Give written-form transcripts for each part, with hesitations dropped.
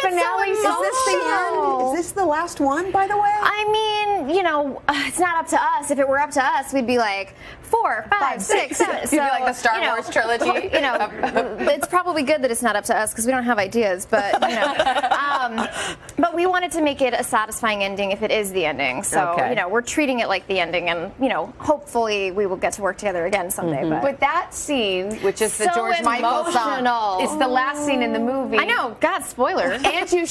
finale. Is this the end? Is this the last one, by the way? I mean, you know, it's not up to us. If it were up to us, we'd be like 4, 5, 6, 7. You'd be like the Star Wars trilogy. You know, it's probably good that it's not up to us because we don't have ideas. But you know, but we wanted to make it a satisfying ending if it is the ending. So you know, we're treating it like the ending, and you know, hopefully we will get to work together again someday. But that scene, which is the George Michael song, is the last scene in the movie. I know. God, spoiler. And you.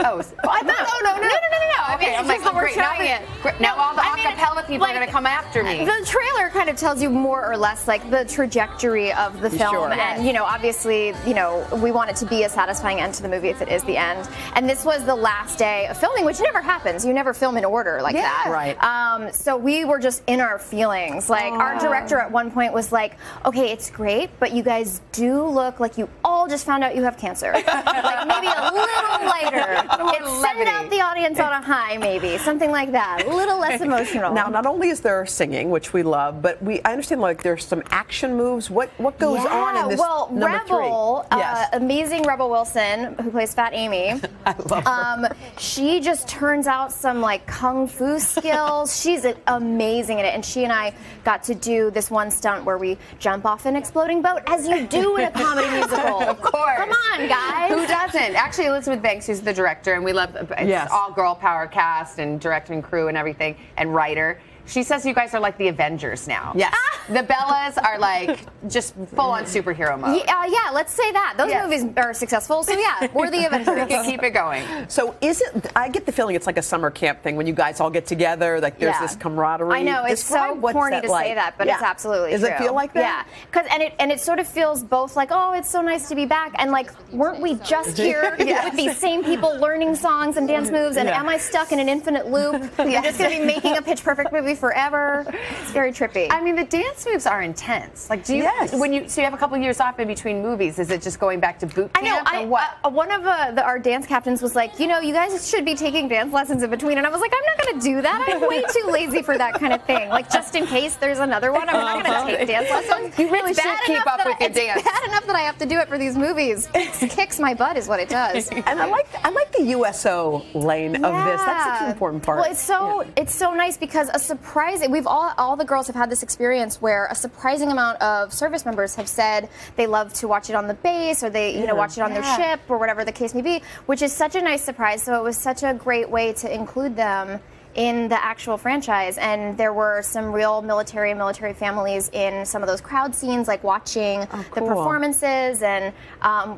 Oh, I thought, no. Okay, I'm like, we're trying it. Now all the acapella people are going to come after me. The trailer kind of tells you more or less like the trajectory of the film, Sure. and you know, obviously, you know, we want it to be a satisfying end to the movie if it is the end. And this was the last day of filming, which never happens. You never film in order like that. Right. So we were just in our feelings. Like our director at one point was like, "Okay, it's great, but you guys do look like you all just found out you have cancer. Like maybe a little lighter." Send out the audience on a high, maybe something like that. A little less emotional. Now, not only is there singing, which we love, but I understand like there's some action moves. What goes on in this? Well, number Rebel, 3? Yes. Amazing Rebel Wilson, who plays Fat Amy. I love her. She just turns out some like kung fu skills. She's amazing in it, and she and I got to do this one stunt where we jump off an exploding boat, as you do in a comedy musical. Of course. Come on, guys. Who doesn't? Actually, Elizabeth Banks, who's the director, and we love it's all girl power cast and directing crew and everything, and writer. She says you guys are like the Avengers now. Yes. The Bellas are like just full on superhero mode. Yeah, let's say that. Those movies are successful, so yeah, we're the Avengers. Keep it going. So is it, I get the feeling it's like a summer camp thing when you guys all get together, like there's this camaraderie. I know, it's so corny to say that, but it's absolutely true. Does it feel like that? Yeah, and it sort of feels both like, oh, it's so nice to be back, and like, weren't we just here with these same people learning songs and dance moves, and am I stuck in an infinite loop? I'm just going to be making a Pitch Perfect movie forever. It's very trippy. I mean, the dance moves are intense. Like, do you when you have a couple of years off in between movies? Is it just going back to boot camp? I know. One of our dance captains was like, you know, you guys should be taking dance lessons in between, and I was like, I'm not going to do that. I'm way too lazy for that kind of thing. Like, just in case there's another one, I'm not going to take dance lessons. You really should keep up with your dance. It's bad enough that I have to do it for these movies. It kicks my butt, is what it does. And I like the USO lane of this. That's such an important part. Well, it's so nice because a surprising. We've all the girls have had this experience where a surprising amount of service members have said they love to watch it on the base, or they watch it on their ship, or whatever the case may be, which is such a nice surprise. So it was such a great way to include them in the actual franchise, and there were some real military families in some of those crowd scenes, like watching the performances, and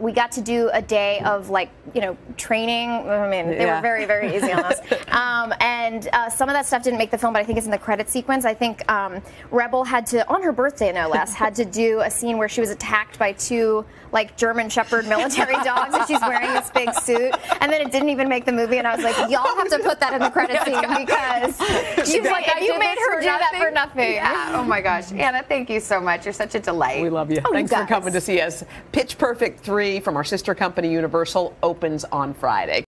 we got to do a day of training. I mean, they were very, very easy on us, and some of that stuff didn't make the film, but I think it's in the credit sequence. I think Rebel had to, on her birthday no less, had to do a scene where she was attacked by 2 like German Shepherd military dogs, and she's wearing this big suit, and then it didn't even make the movie, and I was like, y'all have to put that in the credit scene, because she's like, you made her do that for nothing. Yeah. Oh my gosh. Anna, thank you so much. You're such a delight. We love you. Thanks for coming to see us. Pitch Perfect 3 from our sister company Universal opens on Friday.